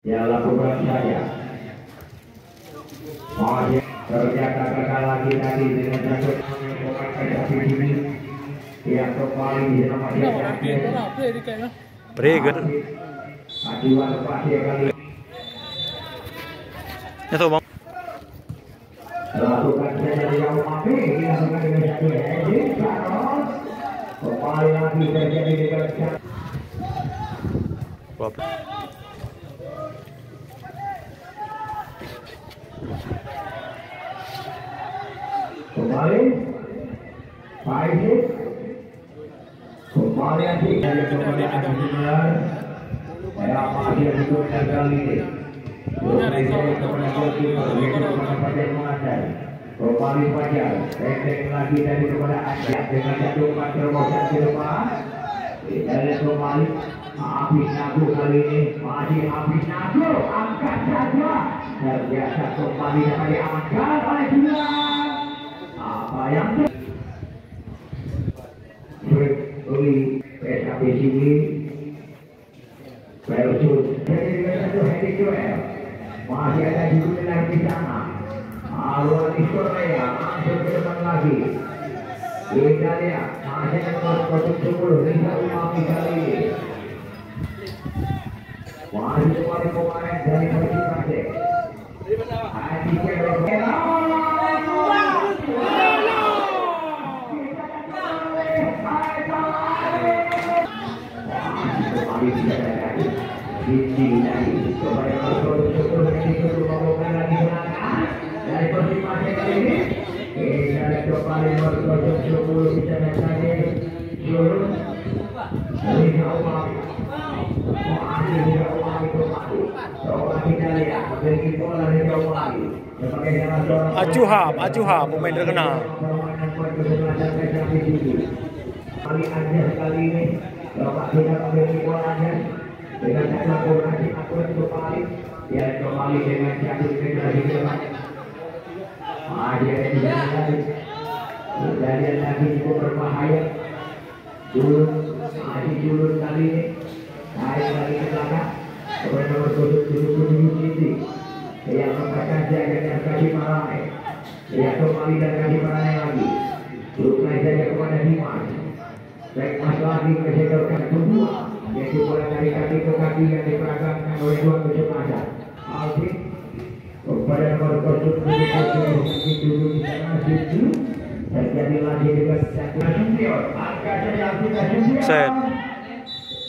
Ya lakukan saja. Masih ternyata gagal lagi tadi dengan satu memakai sapi ini. Yang kembali di nomor yang Breaker. ajuan pasti kali. Ya tuh bang. Lakukan saja yang mati. Dilakukan dengan satu heading. Kembali lagi terjadi dengan satu. Kembali Faizul kembali lagi dari kembali ada benar ya masih digunakan kali ini kembali Fajar pendek lagi dari kepada Ajak dengan satu umpan terobosan di depan dari kembali Hafiz Nagu kali ini masih Hafiz Nagu angkat saja terbiasa kembali dapat diamankan oleh dia apa yang Uli PSAP sini versus jadi satu heading duel masih ada Jubilar di sana Alwan Korea masuk ke depan lagi Italia masih ada nomor 10 Risa Umami kali ini masih kembali pemain dari Persib Aceh Adi Kero Ajuha pemain terkenal. Kali aja sekali ini Bapak tidak memiliki bolanya dengan cara koordinasi akurat kembali ya kembali dengan jatuh lagi ke depan dia tidak lagi kejadian lagi cukup berbahaya dulu kali ini naik lagi ke belakang kepada nomor 77 ini yang membaca jaga dan kasih marai ya kembali dan kasih marai lagi dulu naik saja kepada Dimas baik Mas lagi mencetakkan kedua yaitu bola dari kaki ke kaki yang diperagakan oleh dua kesempatan Alvin kepada nomor 77 dulu di sana situ terjadi lagi dengan satu Sumpion angka saja Alvin Sumpion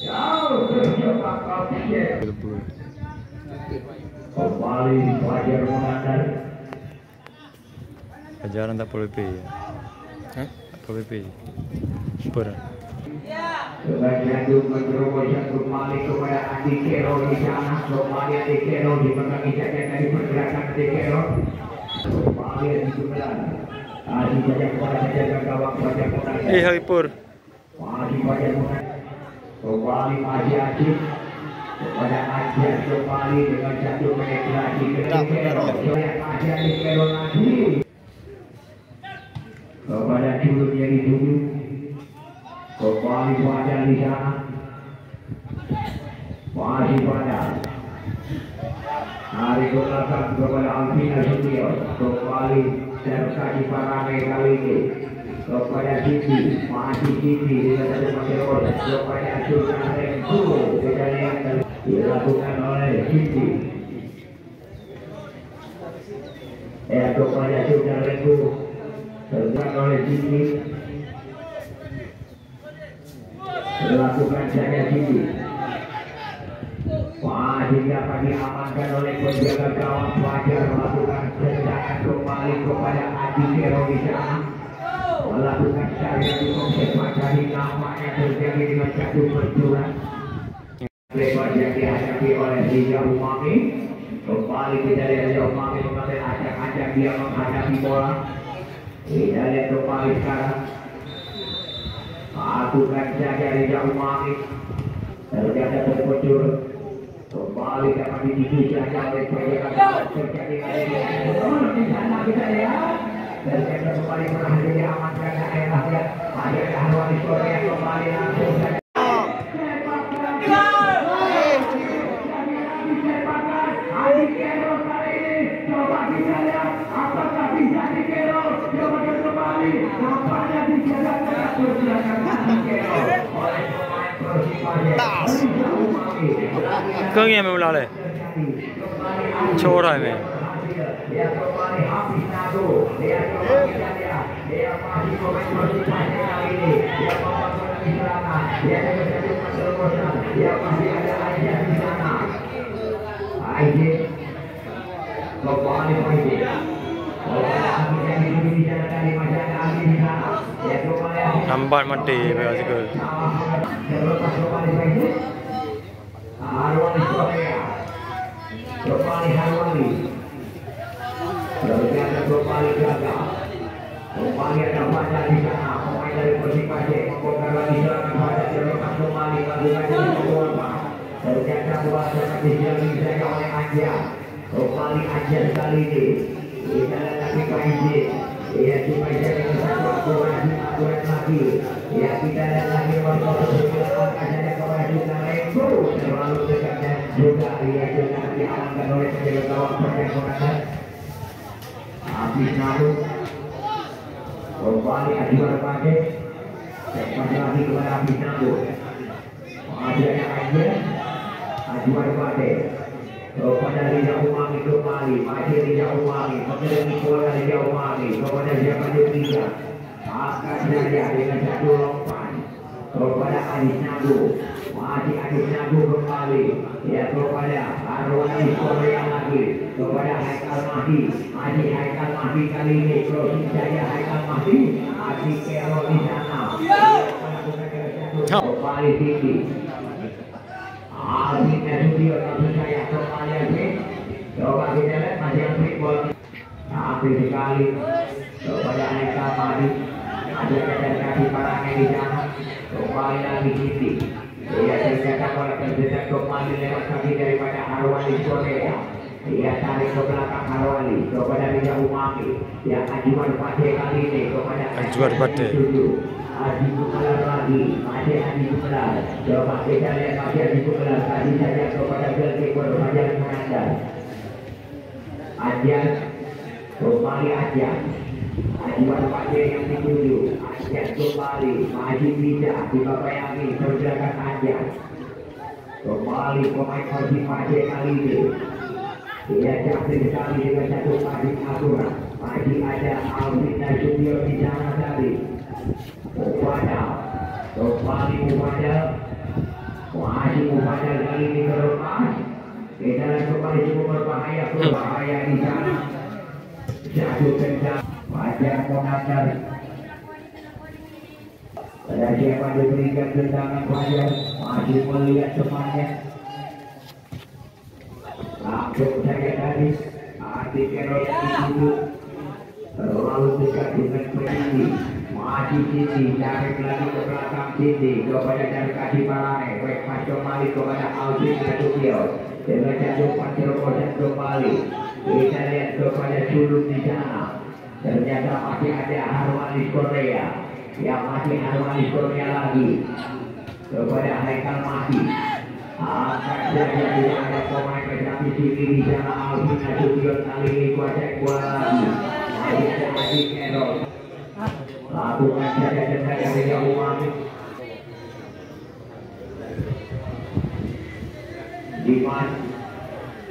jauh terjebak Alvin kembali Fajar mengandar Ajaran tak boleh P ya? Tak boleh P super sebagian itu meneroboskan kembali kepada Adi Kero di sana kembali Adi Kero dipegangi jaga dari pergerakan Adi Kero kembali Adi Kero Adi saja kepada menjaga gawang Fajar Mengandar Halipur masih Fajar Mengandar kembali masih Ajib kepada Ajib kembali dengan satu menit lagi ke Adi Kero masih Adi Kero lagi kepada Julun yang dituju kembali Fajar di sana masih Fajar hari ke belakang kepada Alvina Sumpion kembali terkaki Parame kali ini kepada Siti masih Siti dengan satu masuk kepada Sultan Rengku kejadian dilakukan oleh Siti kepada Sultan Rengku terjadi oleh Siti dilakukan saja Siti masih dapat diamankan oleh penjaga gawang Fajar melakukan tendangan kembali kepada Adi Kero di sana melakukan saya di observasi nampaknya terjadi dengan satu benturan lebar yang dihadapi oleh Riza Umami kembali kita lihat Riza Umami mengambil acak-acak dia menghadapi bola kita lihat kembali sekarang lakukan saja Riza Umami ternyata terpecul kembali dapat dididik saja oleh penjaga terjadi di sana kita lihat ternyata kembali berhasil diamankan daerahnya ada Alwan Korea kembali langsung saja Adi Kero kali ini coba kita lihat apakah bisa di Kero coba kembali nampaknya dijalankan pergerakan Adi Kero oleh pemain Persipura. Keng yang memang lalai. Cora ini. Dia kembali habis nado. Dia kembali dia masih pemain Persipura kali ini. Dia membangun di sana. Dia menjadi terobosan. Dia masih ada aja di sana. Aje kembali Aje. Nampak mati berhasil. Harwani Korea. Kembali Harwani. Ternyata kembali gagal. Kembali ada pada di sana. Pemain dari Persipura membongkar lagi serangan pada terlepas kembali lakukan dari Purwaka. Ternyata dua serangan dijalankan oleh Anja. Kembali Anja sekali ini. Kita lagi Paiji. Ya cuma jadi satu aturan lagi. Ya kita lagi berkomunikasi saja kepada kita Rembo terlalu dekat dan juga dia juga diamankan oleh penjaga gawang pertempuran. Habis nalu kembali ajuan pakai kembali lagi kepada habis nalu. Pengajuannya aja ajuan pakai kepada Liga Umami kembali masih Liga Umami mengirim bola Liga Umami kepada siapa juga akan saja dengan satu lompat kepada Adis Nagu masih Adis Nagu kembali ya kepada Arwani Korea lagi kepada Haikal Mahdi masih Haikal Mahdi kali ini closing saya Haikal Mahdi Adi Kero di sana kembali tinggi Alvin Esudio langsung saya kembali lagi coba kita lihat masih Alvin bola Alvin sekali kepada Haikal Mahdi ada kaki parangnya di sana kembali lagi tinggi dia ternyata bola terdesak kembali lewat kaki daripada Harwani Korea dia tarik ke belakang Harwani kepada Liga Umami yang ajuan pada kali ini kepada Ajuan pada Adi Gumelar lagi, masih Adi Gumelar. Coba kita lihat masih Adi Gumelar tadi saja kepada goalkeeper Fajar Munandar. Ajar, kembali Ajar. Ajuan Fajar yang dituju. Ajar kembali, masih bisa dibayangi pergerakan Ajar. Kembali pemain Persipura kali ini. Dia capek sekali dengan satu pasif aturan. Masih ada Alvin Nasution di sana tadi. Mufaddal kembali Mufaddal masih Mufaddal kali ini terlepas kita kembali cukup berbahaya di sana jatuh tendang Fajar Munandar pada siapa diberikan tendangan Fajar masih melihat temannya langsung saja tadi Adi Kero dituju terlalu dekat dengan Predi masih Sindi tarik lagi ke belakang Sindi kepada dari kaki Parane baik pas kembali kepada Alvin Nasution dengan jatuhan terobosan kembali kita lihat kepada Sulung di sana ternyata masih ada Harwani Korea yang masih Harwani Korea lagi kepada Haikal Mahdi akan saja tidak ada pemain tetapi sini di sana Alvin Nasution kali ini kuasai bola lagi masih ada Adi Kero lakukan saja dengan Liga Umami Dimas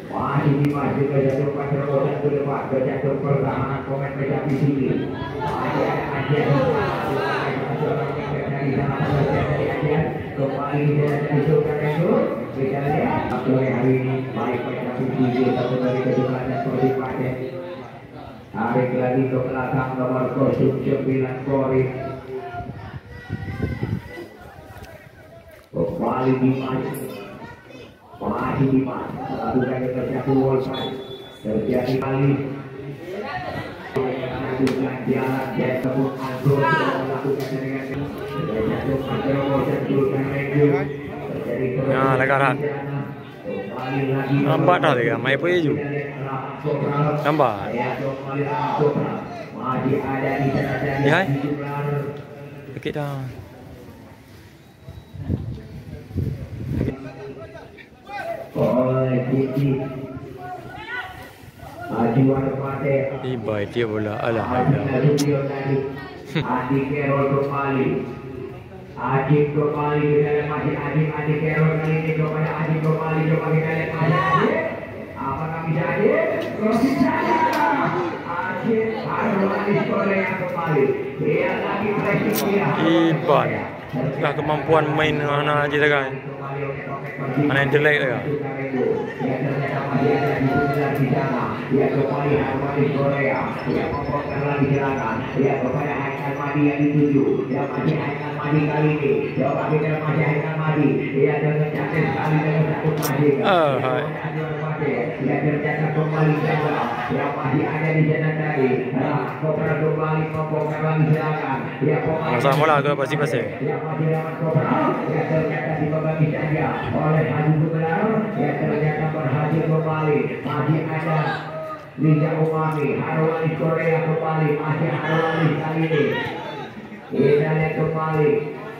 masih Dimas juga jatuh terobosan ke depan berjatuh pertahanan pemain PSSI sini masih ada Ajar dari sana dari Ajar kembali dari Sultan itu kita lihat sore hari ini baik PSSI sini satu dari kedua dan Persipura tarik lagi ke belakang nomor 09 Kori kembali Dimas masih Dimas lakukan terjatuh wallside terjadi kali melakukan jalan dan tepuk Andro melakukan dengan terjatuh Andro dan Sultan Regu terjadi lekaran nampak dah dia main apa je nampak masih ada di sana lihat sikit dah oleh Siti Juara pada Ibai dia bola. Alah, Adi ada. Nasution tadi. Adi Carroll kembali. Adi kembali kita lihat masih Adi Carroll kali ini kepada Adi kembali coba kita lihat masih Adi. Apakah bisa Adi? Crossing saja. Adi harus Korea kembali. Dia lagi pressing dia. Iban. Lah kemampuan main anak aja kan. Anak yang jelek ya. Ya ternyata masih ada di sebelah di sana. Ya kembali Harwanis Korea. Ya memproses lagi silakan. Ya kepada Haikal Madi yang dituju. Ya masih Haikal Madi kali ini. Coba kita masih Haikal Madi. Ya dengan cantik sekali dengan satu Madi. Ya ternyata kembali jaga. Ya masih ada di sana tadi. Kopra kembali memproses lagi silakan. Ya Masa bola ke pasti-pasti. Ya masih dapat Kopra. Ya ternyata dibagi saja oleh Adi Sebenar. Ya ternyata berhasil kembali. Masih ada Liga Umami, Harwanis Korea kembali, masih Harwanis kali ini. Kita lihat kembali.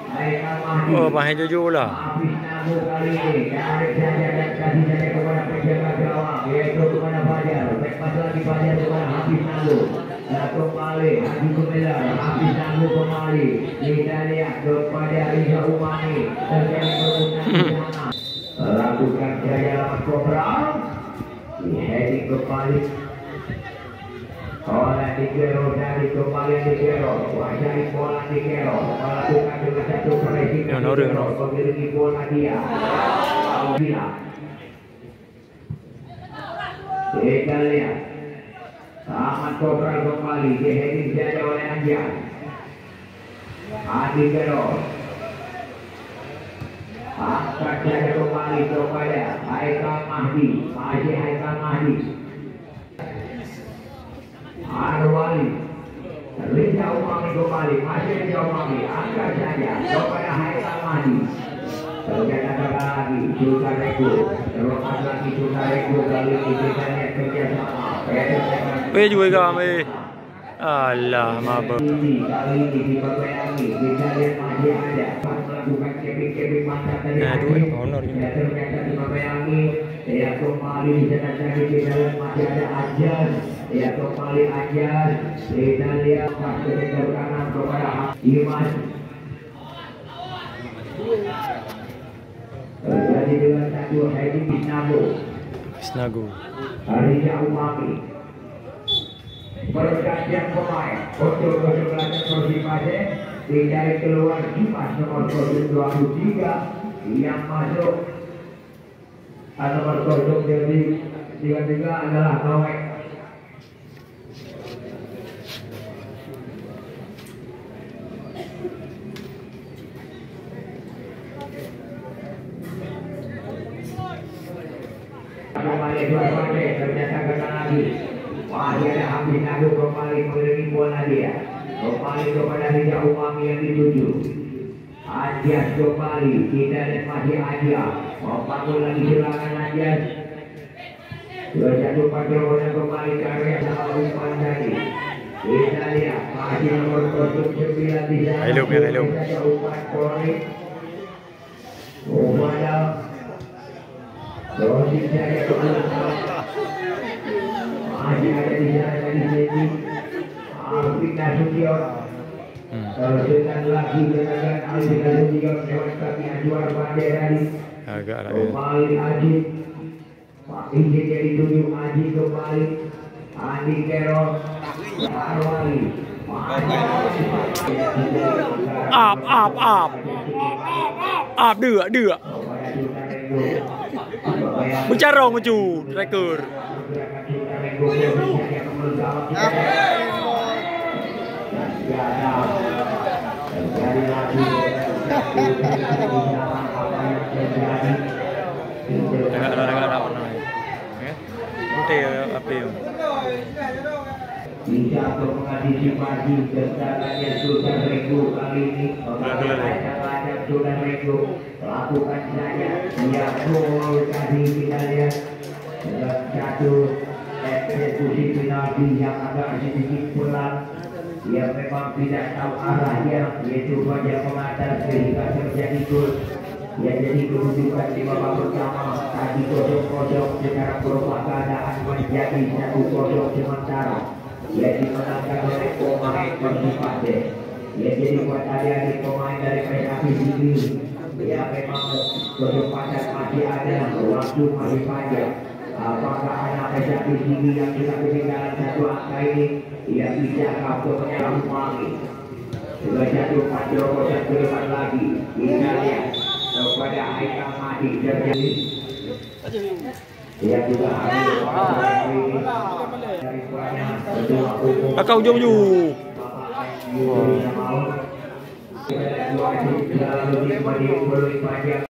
Haikal Mahdi. Oh, bahaya jujur lah. Habis Nabu kali ini. Tarik saja dan kasih saja kepada penjaga gawang, yaitu kepada Fajar. Lepas lagi Fajar kepada Habis Nabu. Kembali Haji Gumelar, Habis Nabu kembali. Kita lihat kepada Liga Umami. Terjadi perbuatan di sana. Lakukan jaya lawan Kopra. Heading kembali oleh Digero dari kembali Digero. Wajari bola Digero melakukan dengan satu pressing. Memiliki bola dia. Bila kita lihat Ahmad Kopra kembali di heading jaya oleh Anjan. Digero angkat saja kembali kepada Haikal Mahdi. Masih Haikal Mahdi. Arwali Liga Umami kembali. Masih Liga Umami. Angkat saja kepada Haikal Mahdi. Ternyata gagal lagi Sultan Rego. Terlepas lagi Sultan Rego. Kali ini kita lihat kerjasama. Juga kami. Alah, mabuk. Kali ini diperbaiki. Kita lihat masih ada melakukan keping-keping mata tadi. Nah, itu honor ini. Ya ternyata diperbaiki. Ya kembali di sana tadi kita lihat masih ada Ajan. Ya kembali Ajan. Kita lihat pas ke kanan kepada Iman. Terjadi dengan satu Hedi Bisnago. Bisnago. Liga Umami. Pergantian pemain untuk kesebelasan Persipase dicari keluar kipas nomor 23 yang masuk nomor 0 dari 33 adalah Noek. Kembali Persipase ternyata kena lagi. Masih ada Habis Nabu kembali mengiringi bola dia. Kembali kepada Liga Umami yang dituju. Anjas kembali. Kita lihat masih Anjas. Membangun lagi silakan Anjas. Sudah jatuh patrol kembali karya sama Wisman tadi. Kita lihat masih nomor 09 di sana. Hello. Kita Umar Polri. Kepada Rosi Jaya masih ada di sana tadi jadi Alvin Nasution. Teruskan lagi dengan Alvin Nasution lewat kaki Anwar Banderani. Agak lah. Kembali Aji. Pak Ijin yang dituju Aji kembali. Adi Carroll. Arwali. Up đưa. Bicara maju, rekur. Agak apa yang? Bisa untuk mengantisipasi kedatangannya Sultan Rego kali ini. Lancar Sultan Rego lakukan saja. Ya gol tadi kita lihat satu eksekusi penalti yang agak sedikit pelan. Dia memang tidak tahu arahnya, yaitu wajah mengatas sehingga terjadi gol. Ya jadi kedudukan di babak pertama tadi 0-0 secara berubah keadaan menjadi 1-0 sementara. Ya dimenangkan oleh pemain Persipase. Ya jadi buat adik-adik pemain dari PSAP ini, ya memang kesempatan masih ada, waktu masih panjang. Apakah anak PSAP ini yang sudah ketinggalan satu angka ini, ia bisa untuk menyerang lagi. Sudah jatuh 4-0 ke depan lagi. Kita lihat kepada Haikal Madi terjadi. Dia juga ambil Kakak ujung-ujung. lebih panjang